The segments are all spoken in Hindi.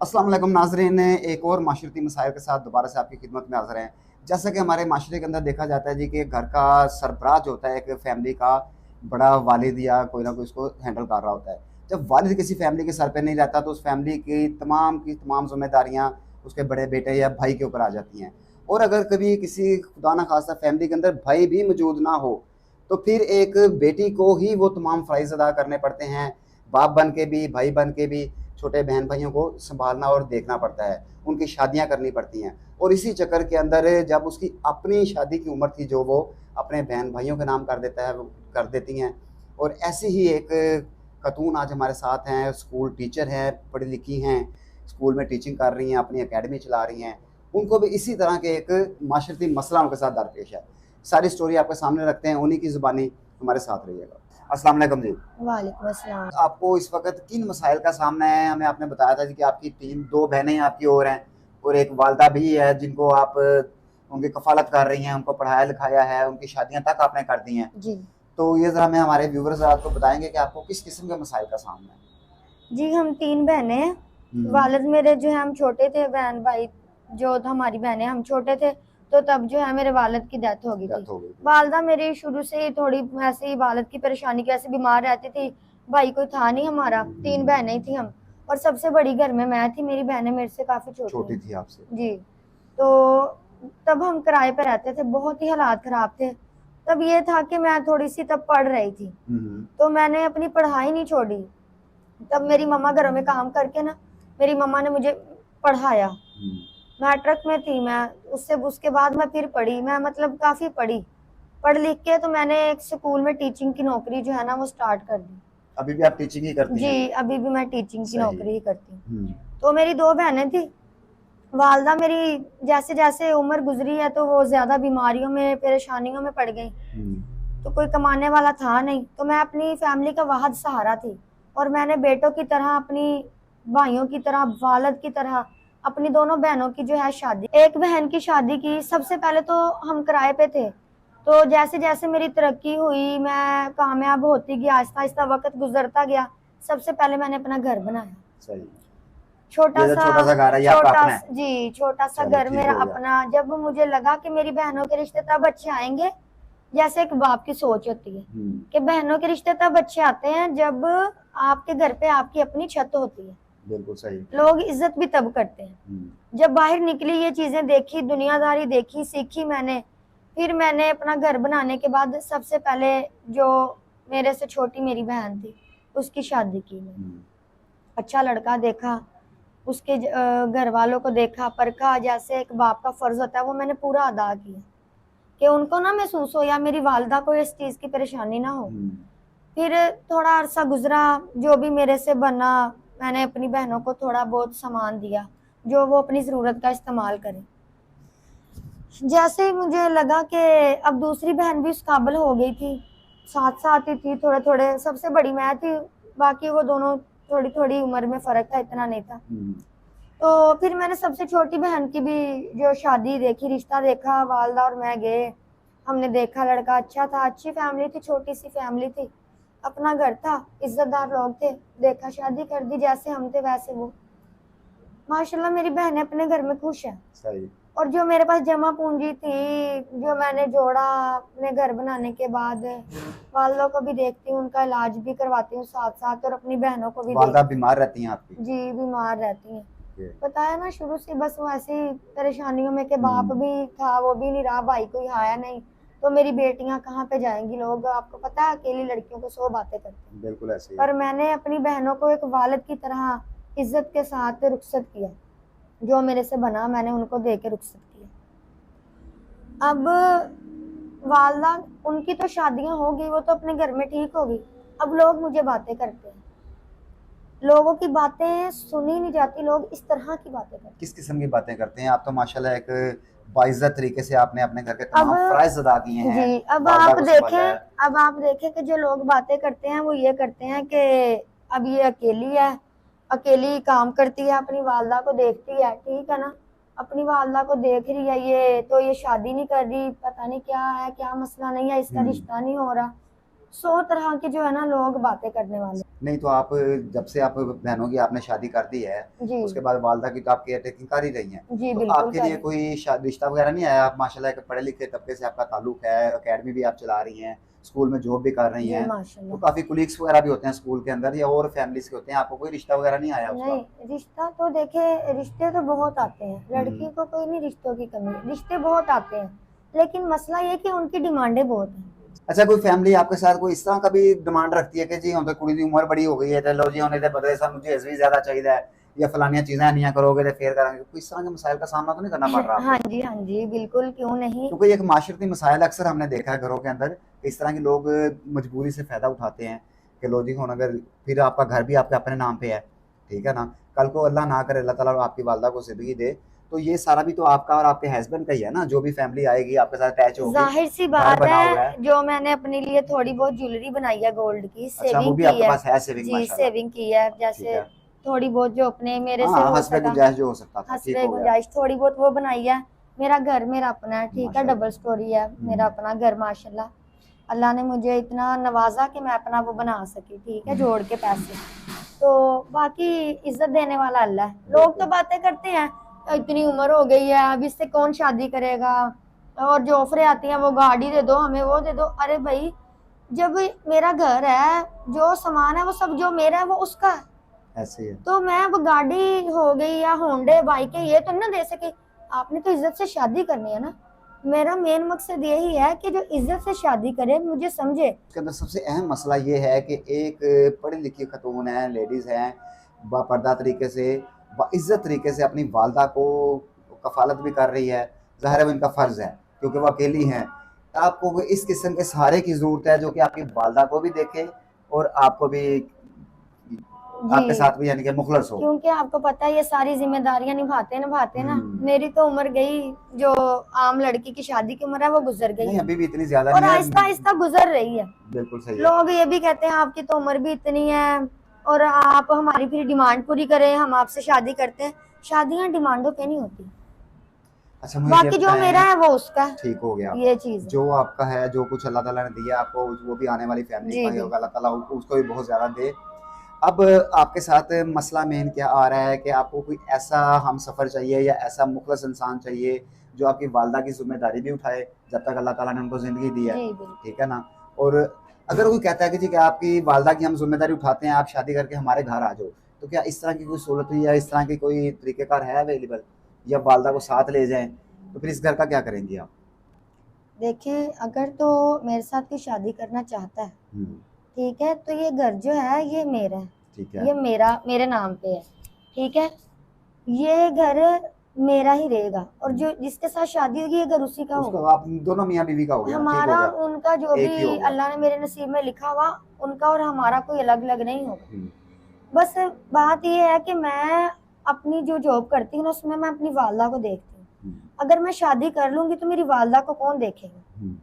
अस्सलाम वालेकुम नाज़रीन, एक और माशरती मसाइल के साथ दोबारा से आपकी खिदमत में हाज़िर हैं। जैसा कि हमारे माशरे के अंदर देखा जाता है जी कि घर का सरबराह जो होता है एक फ़ैमिली का बड़ा वालिद या कोई ना कोई उसको हैंडल कर रहा होता है। जब वालिद किसी फ़ैमिली के सर पे नहीं रहता तो उस फ़ैमिली की तमाम ज़िम्मेदारियाँ उसके बड़े बेटे या भाई के ऊपर आ जाती हैं। और अगर कभी किसी खुदा ना ख़ास्ता फ़ैमिली के अंदर भाई भी मौजूद ना हो, तो फिर एक बेटी को ही वो तमाम फ़राइज़ अदा करने पड़ते हैं। बाप बन के भी, भाई बन के भी छोटे बहन भाइयों को सँभालना और देखना पड़ता है, उनकी शादियाँ करनी पड़ती हैं। और इसी चक्कर के अंदर जब उसकी अपनी शादी की उम्र थी जो वो अपने बहन भाइयों के नाम कर देता है, वो कर देती हैं। और ऐसी ही एक खातून आज हमारे साथ हैं, स्कूल टीचर हैं, पढ़ी लिखी हैं, स्कूल में टीचिंग कर रही हैं, अपनी अकेडमी चला रही हैं। उनको भी इसी तरह के एक माशरती मसला उनके साथ दरपेश है। सारी स्टोरी आपके सामने रखते हैं, उन्हीं की ज़ुबानी हमारे साथ रहिएगा। अस्सलाम वालेकुम जी। वालेकुम अस्सलाम। आपको इस वक़्त किन मसाइल का सामना है? हमें आपने बताया था जी कि आपकी 2 बहनें आपकी और हैं और एक वालिदा भी है जिनको आप उनकी कफ़ालत कर रही हैं, उनको पढ़ाया-लिखाया है, उनकी शादियाँ तक आपने कर दी हैं। जी। तो ये ज़रा हमें हमारे व्यूअर्स आपको बताएँगे कि आपको किस किस्म के मसाइल का सामना है? जी, हम 3 बहनें हैं। हुँ, वालिद मेरे जो है हम छोटे थे, बहन-भाई जो हमारी बहनें हम छोटे थे, तो तब जो है मेरे वालिद की डेथ हो गई थी। डेथ हो गई थी। वालिदा मेरी शुरू से ही थोड़ी ऐसे ही वालिद की परेशानी की वजह से बीमार रहती थी। भाई कोई था नहीं हमारा, 3 बहनें ही थी हम और सबसे बड़ी घर में मैं थी, मेरी बहनें मेरे से काफ़ी छोटी छोटी हैं। थी आपसे। जी, तो तब हम किराए पे रहते थे, बहुत ही हालात ख़राब थे। तब ये था कि मैं थोड़ी-सी तब पढ़ रही थी, हुँ, हुँ। तो मैंने अपनी पढ़ाई नहीं छोड़ी। तब मेरी मम्मा घरों में काम करके ना मेरी मम्मा ने मुझे पढ़ाया। हुँ, मैट्रिक में थी मैं, उससे उसके बाद मैं फिर पढ़ी, मैं मतलब काफ़ी पढ़ी। पढ़ लिख के तो मैंने एक स्कूल में टीचिंग की नौकरी जो है ना वो स्टार्ट कर दी। अभी भी आप टीचिंग ही करती हैं? जी, अभी भी मैं टीचिंग की सही। नौकरी ही करती हूँ। हुँ, तो मेरी 2 बहनें थी, वालिदा मेरी जैसे-जैसे उम्र गुज़री है तो वो ज़्यादा बीमारियों में, परेशानियों में पड़ गईं। हुँ, तो कोई कमाने वाला था नहीं, तो मैं अपनी फैमिली का वाहिद सहारा थी और मैंने बेटों की तरह अपनी भाइयों की तरह, वालिद की तरह अपनी दोनों बहनों की जो है शादी एक बहन की शादी की। सबसे पहले तो हम किराए पे थे, तो जैसे-जैसे मेरी तरक्की हुई, मैं कामयाब होती गई, आहिस्ता-आहिस्ता वक़्त गुज़रता गया, सबसे पहले मैंने अपना घर बनाया। सही। ये जो छोटा-सा छोटा-सा घर है ये आपका छोटा अपना है? जी, छोटा-सा चलो घर ठीक मेरा हो गया। अपना। जब मुझे लगा कि मेरी बहनों के रिश्ते तब अच्छे आएँगे जैसे एक बाप की सोच होती है हुँ, कि बहनों के रिश्ते तब अच्छे आते हैं जब आपके घर पे आपकी अपनी छत होती है। बिल्कुल सही। लोग इज़्ज़त भी तब करते हैं। हुँ, जब बाहर निकली ये चीज़ें देखी, दुनियादारी देखी, सीखी मैंने, फिर मैंने अपना घर बनाने के बाद सबसे पहले जो मेरे से छोटी मेरी बहन थी, उसकी शादी की मैंने। हुँ, अच्छा लड़का देखा, उसके घरवालों को देखा, परखा, जैसे एक बाप का फ़र्ज़ होता है वो मैंने पूरा अदा किया। कि उनको ना महसूस हो या मेरी वालिदा को इस चीज़ की परेशानी ना हो। हुँ। फिर थोड़ा अरसा गुज़रा, जो भी मेरे से बना, मैंने अपनी बहनों को थोड़ा बहुत सामान दिया, जो वो अपनी ज़रूरत का इस्तेमाल करें। जैसे ही मुझे लगा कि अब दूसरी बहन भी उस काबिल हो गई थी, साथ-साथ ही थी थोड़े-थोड़े, सबसे बड़ी मैं थी, बाकी वो दोनों थोड़ी-थोड़ी उम्र में फ़र्क था, इतना नहीं था। हुँ, तो फिर मैंने सबसे छोटी बहन की भी जो शादी देखी, रिश्ता देखा, वालिदा और मैं गए। हमने देखा लड़का अच्छा था, अच्छी फैमिली थी, छोटी-सी फैमिली थी। अपना घर था, इज़्ज़तदार लोग थे। देखा शादी कर दी, जैसे हम थे वैसे वो। माशाल्लाह मेरी बहनें अपने घर में खुश हैं। सही। और जो मेरे पास जमा पूँजी थी, जो मैंने जोड़ा अपने घर बनाने के बाद, वालिदा को भी देखती हूँ, उनका इलाज भी करवाती हूँ साथ-साथ और अपनी बहनों को भी वालिदा देखती हूँ। बीमार रहती हैं आपकी? जी, बीमार रहती हैं। ओके। बताया ना शुरू से बस वो ऐसे ही परेशानियों में कि बाप हुँ, भी था, वो भी नहीं रहा, भाई कोई आया नहीं, तो मेरी बेटियाँ कहाँ पे जाएँगी? लोग आपको पता है अकेली लड़कियों को 100 बातें करते हैं। बिल्कुल ऐसे ही है। पर मैंने अपनी बहनों को एक वालिद की तरह इज़्ज़त के साथ रुख़सत किया, जो मेरे से बना मैंने उनको दे के रुख़सत किया। अब वालिदा उनकी तो शादियाँ हो गई, वो तो अपने घर में ठीक हो गई, अब लोग मुझे बातें करते हैं। लोगों की बातें सुनी नहीं जाती, लोग इस तरह की बातें करते हैं। किस किस्म की बातें करते हैं? आप तो माशाल्लाह एक बाइज़्ज़त तरीके से आपने अपने घर के अब तमाम फ़राइज़ अदा किए हैं, जी, वालिदा को सँभाला है। अब आप देखें कि जो लोग बातें करते हैं वो ये करते हैं कि अब ये अकेली है, अकेली काम करती है, अपनी वालिदा को देखती है, ठीक है ना? अपनी वालिदा को देख रही है ये, तो ये शादी नहीं कर रही, पता नहीं क्या है, क्या मसला नहीं है, इसका हुँ, रिश्ता नहीं हो रहा। 100 तरह के जो है ना लोग बातें करने वाले। नहीं तो आप, जब से आप बहनों की आपने शादी कर दी है, जी उसके बाद वालदा की तो आप केयर टेकिंग कर ही रही हैं, जी तो बिल्कुल आपके लिए कर। कोई शादी रिश्ता वगैरह नहीं आया? आप माशाल्लाह एक पढ़े लिखे तबके से आपका ताल्लुक है, एकेडमी भी आप चला रही हैं, स्कूल में जॉब भी कर रही जी हैं, तो माशाल्लाह। काफ़ी कुलीग्स वगैरह भी होते हैं स्कूल के अंदर या और फैमिलीज के होते हैं, आपको कोई रिश्ता वगैरह नहीं आया उसका? नहीं, रिश्ता तो देखे, रिश्ते तो बहुत आते हैं, हम्म। लड़की को कोई नहीं रिश्तों की कमी, रिश्ते बहुत आते हैं, लेकिन मसला ये कि उनकी डिमांडें बहुत हैं। अच्छा, कोई फैमिली आपके साथ कोई इस तरह का भी डिमांड रखती है कि जी हम तो कुड़ी की उम्र बड़ी हो गई है, तो लो जी होने दे बदले सा मुझे भी ज्यादा चाहिए है, या फलानिया चीजें नहीं करोगे तो फिर करेंगे, कोई इस तरह के मसाइल का सामना तो नहीं करना पड़ रहा हाँ आपको? जी हाँ जी बिल्कुल, क्यों नहीं। क्योंकि एक माशरती मसाइल अक्सर हमने देखा है घरों के अंदर, इस तरह के लोग मजबूरी से फ़ायदा उठाते हैं कि लो जी होना, अगर फिर आपका घर भी आपके अपने नाम पे है, ठीक है ना, कल को अल्लाह ना करे, अल्लाह ताला आपकी वालदा को ज़िंदगी दे, तो ये सारा भी तो आपका और आपके हस्बैंड का ही है ना, जो भी फैमिली आएगी आपके साथ अटैच होगी, जाहिर सी घर बात बना हुआ है, है। जो मैंने अपने लिए थोड़ी बहुत ज्वेलरी बनाई है गोल्ड की, अच्छा, वो सेविंग भी की आपके है। पास है सेविंग जी माशाल्लाह। सेविंग की है, ठीक जैसे है। थोड़ी बहुत जो अपने मेरे से हाँ, हो हस्बे सका, गुंजाइश जो हो सकता था, ठीक हंसवे हो गया। गुंजाइश थोड़ी बहुत वो बनाई है। मेरा घर मेरा अपना है, ठीक है, माशाल्लाह। डबल स्टोरी है, मेरा अपना घर माशाल्लाह। अल्लाह ने मुझे इतना नवाजा कि मैं अपना वो बना सकी, ठीक है, जोड़ के पैसे। तो बाकी इज्जत देने वाला अल्लाह है। लोग तो बिल्कुल। बातें करते हैं, इतनी उम्र हो गई है अब इससे कौन शादी करेगा, और जो ऑफरें आती हैं वो गाड़ी दे दो हमें, वो दे दो। अरे भाई, जब मेरा घर है, जो सामान है वो सब जो मेरा है वो उसका है, ऐसे ही है। तो मैं वो गाड़ी हो गई या होंडे बाइक है ये तो नहीं ना दे सके। आपने तो इज्जत से शादी करनी है ना। मेरा मेन मकसद यही है कि जो इज्जत से शादी करे मुझे समझे। इसके अंदर सबसे अहम मसला ये है कि एक पढ़ी लिखी खतून है, लेडीज़ हैं, बापर्दा तरीके से, बाइज़्ज़त तरीके से अपनी वालदा को कफ़ालत भी कर रही है, ज़ाहिर है वो इनका फ़र्ज़ है क्योंकि वो अकेली हैं। आपको इस किस्म के सहारे की ज़रूरत है जो कि आपकी वालदा को भी देखे और आपको भी, आपके जी, साथ भी यानी कि मुखलस हो। क्योंकि आपको पता है ये सारी जिम्मेदारियां निभाते निभाते ना, मेरी तो उम्र गई, जो आम लड़की की शादी की उम्र है वो गुजर गई नहीं, है, अभी भी इतनी ज़्यादा और नहीं है। आहिस्ता आहिस्ता गुजर रही है। बिल्कुल सही है। लोग ये भी कहते हैं आपकी तो उम्र भी इतनी है और आप हमारी फिर डिमांड पूरी करें, हम आपसे शादी करते हैं। शादियां डिमांडों पे नहीं होती, अच्छा, मुझे ये बाकी जो मेरा बताएँ, है वो उसका है, ठीक हो गया। ये चीज है। जो आपका है, जो कुछ अल्लाह ताला ने दिया आपको, वो भी आने वाली फैमिली जी का ही होगा, बिल्कुल। अल्लाह ताला उसको भी बहुत ज़्यादा दे। अब आपके साथ मसला मेन क्या आ रहा है कि आपको कोई ऐसा हमसफ़र चाहिए या ऐसा मुख़लस इंसान चाहिए जो आपकी वालदा की ज़िम्मेदारी भी उठाए जब तक अल्लाह ताला ने उनको ज़िंदगी दी है, जी बिल्कुल। ठीक है ना? और अगर कोई कहता है कि जी कि आपकी वालदा की हम ज़िम्मेदारी उठाते हैं, आप शादी करके हमारे घर आ जाओ, तो क्या इस तरह की कोई सहूलत या इस तरह की कोई तरीक़ेकार है अवेलेबल, या वालदा को साथ ले जाएँ, तो फिर इस घर का क्या करेंगी आप? देखिए, अगर तो मेरे साथ कोई शादी करना चाहता है, हुँ, ठीक है, तो ये घर जो है ये मेरा है, ठीक ये है। मेरे नाम पे है, ठीक है। ये घर मेरा ही रहेगा, और जो जिसके साथ शादी होगी ये घर उसी का उसको होगा। आप दोनों मियाँ-बीवी का हो गया, ठीक हो हमारा गया, उनका जो एक ही हो भी गया। अल्लाह ने मेरे नसीब में लिखा हुआ, उनका और हमारा कोई अलग अलग नहीं होगा। हुँ, बस बात ये है कि मैं अपनी जो जॉब करती हूँ ना उसमें मैं अपनी वालदा को देखती हूँ। हुँ, अगर मैं शादी कर लूंगी तो मेरी वालदा को कौन देखेगा। हुँ,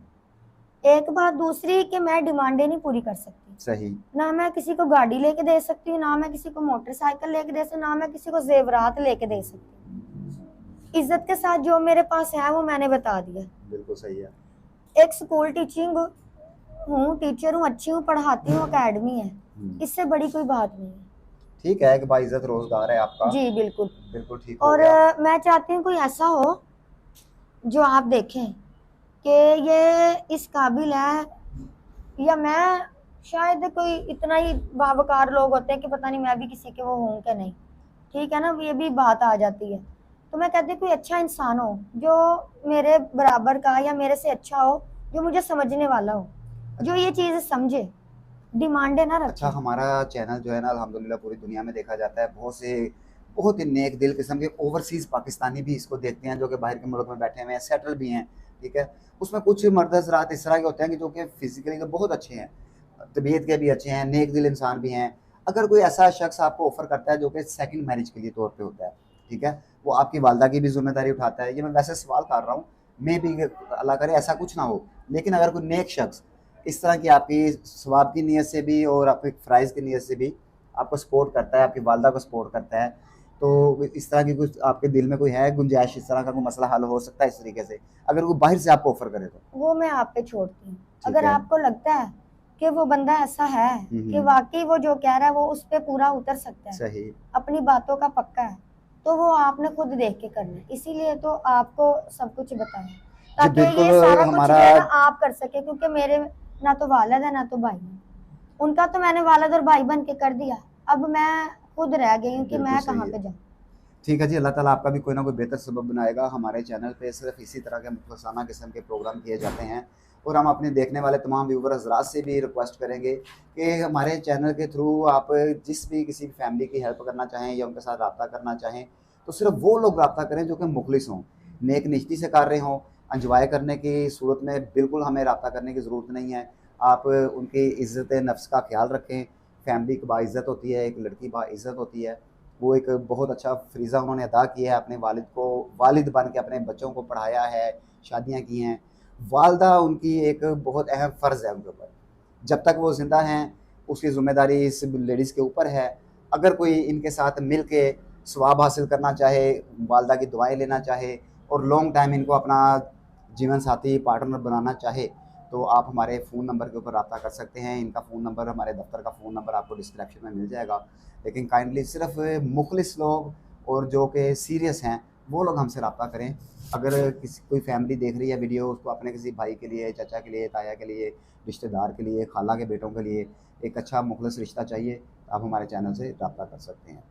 एक बात दूसरी कि मैं डिमांडें नहीं पूरी कर सकती, सही। ना मैं किसी को गाड़ी लेके दे सकती हूँ, ना मैं किसी को मोटरसाइकिल लेके दे सकती हूँ, ना मैं किसी को जेवरात लेके दे सकती हूँ। इज्जत के साथ जो मेरे पास है वो मैंने बता दिया। बिल्कुल सही है। एक स्कूल टीचिंग हूँ, टीचर हूँ, अच्छी हूँ, पढ़ाती हूँ, अकेडमी है, हुँ, इससे बड़ी कोई बात नहीं है। ठीक है, एक बाइज़्ज़त रोज़गार है आपका, जी बिल्कुल। बिल्कुल ठीक हो और गया। मैं चाहती हूँ कोई ऐसा हो जो आप देखें कि ये इस काबिल है, या मैं, शायद कोई इतना ही बावकार लोग होते हैं कि पता नहीं मैं भी किसी के वो हूँ क्या नहीं, ठीक है ना, ये भी बात आ जाती है। तो मैं कहती हूँ कोई अच्छा इंसान हो जो मेरे बराबर का या मेरे से अच्छा हो, जो मुझे समझने वाला हो, जो ये चीज़ समझे, डिमांडें ना अच्छा, रखे। हमारा चैनल जो है ना अल्हम्दुलिल्लाह पूरी दुनिया में देखा जाता है, बहुत से बहुत ही नेक दिल किस्म के ओवरसीज़ पाकिस्तानी भी इसको देखते हैं जो कि बाहर के मुल्क में बैठे हुए हैं, सेटल भी हैं, ठीक है? उसमें कुछ मर्द हज़रात इस तरह के होते हैं कि जो कि फ़िज़िकली तो बहुत अच्छे हैं, तबीयत के भी अच्छे हैं, नेक दिल इंसान भी हैं। अगर कोई ऐसा शख्स आपको ऑफ़र करता है जो कि सेकंड मैरिज के लिए तौर पे होता है, ठीक है? वो आपकी वालदा की भी ज़िम्मेदारी उठाता है, ये मैं वैसे सवाल कर रहा हूँ, मेबी अल्लाह करे ऐसा कुछ ना हो, लेकिन अगर कोई नेक शख्स इस तरह की आपकी सवाब की नीयत से भी और आपके फ़राइज़ की नीयत से भी आपको सपोर्ट करता है, आपकी वालदा को सपोर्ट करता है, तो इस तरह की कुछ आपके दिल में कोई है गुंजाइश, इस तरह का कोई मसला हल हो सकता है इस तरीके से? अगर वो बाहर से आपको ऑफ़र करे तो? वो मैं आप पे छोड़ती हूँ। ठीक अगर है। आपको लगता है कि वो बंदा ऐसा है कि वाकई वो जो कह रहा है वो उस पे पूरा उतर सकता है, सही। अपनी बातों का पक्का है, तो वो आपने खुद देख के करना है। इसीलिए तो आपको सब कुछ बताया जी ताकि बिल्कुल। ये सारा कुछ जो हमारा है ना आप कर सके, क्योंकि मेरे ना तो वालिद है ना तो भाई है। उनका तो मैंने वालिद और भाई बन के कर दिया, अब मैं खुद रह गई हूँ कि बिल्कुल मैं सही कहाँ है। पे जाऊँ। ठीक है जी, अल्लाह ताला आपका भी कोई ना कोई बेहतर सबब बनाएगा। हमारे चैनल पे सिर्फ इसी तरह के मुखलसाना किस्म के प्रोग्राम किए जाते हैं और हम अपने देखने वाले तमाम व्यूवर हज़रात से भी रिक्वेस्ट करेंगे कि हमारे चैनल के थ्रू आप जिस भी किसी फैमिली की हेल्प करना चाहें या उनके साथ रब्ता करना चाहें, तो सिर्फ वो लोग रब्ता करें जो कि मुखलिस हों, नेक नियति से कर रहे हों। एंजॉय करने की सूरत में बिल्कुल हमें रब्ता करने की ज़रूरत नहीं है। आप उनकी इज़्ज़त नफ्स का ख्याल रखें। फैमिली एक बाइज़्ज़त होती है, एक लड़की बाइज़्ज़त होती है। वो एक बहुत अच्छा फ़रीज़ा उन्होंने अदा किया है, अपने वालिद को वालिद बन के अपने बच्चों को पढ़ाया है, शादियाँ की हैं। वालिदा उनकी एक बहुत अहम फ़र्ज़ है उनके ऊपर। जब तक वो ज़िंदा हैं, उसकी ज़िम्मेदारी इस लेडीज़ के ऊपर है। अगर कोई इनके साथ मिल के सवाब हासिल करना चाहे, वालिदा की दुआएँ लेना चाहे और लॉन्ग टाइम इनको अपना जीवन साथी पार्टनर बनाना चाहे, तो आप हमारे फ़ोन नंबर के ऊपर रब्ता कर सकते हैं। इनका फ़ोन नंबर, हमारे दफ़्तर का फ़ोन नंबर आपको डिस्क्रिप्शन में मिल जाएगा। लेकिन काइंडली सिर्फ़ मुख़लिस लोग और जो कि सीरियस हैं, वो लोग हमसे रब्ता करें। अगर किसी कोई फैमिली देख रही है वीडियो, उसको अपने किसी भाई के लिए, चाचा के लिए, ताया के लिए, रिश्तेदार के लिए, खाला के बेटों के लिए एक अच्छा मुख़लिस रिश्ता चाहिए, आप हमारे चैनल से रब्ता कर सकते हैं।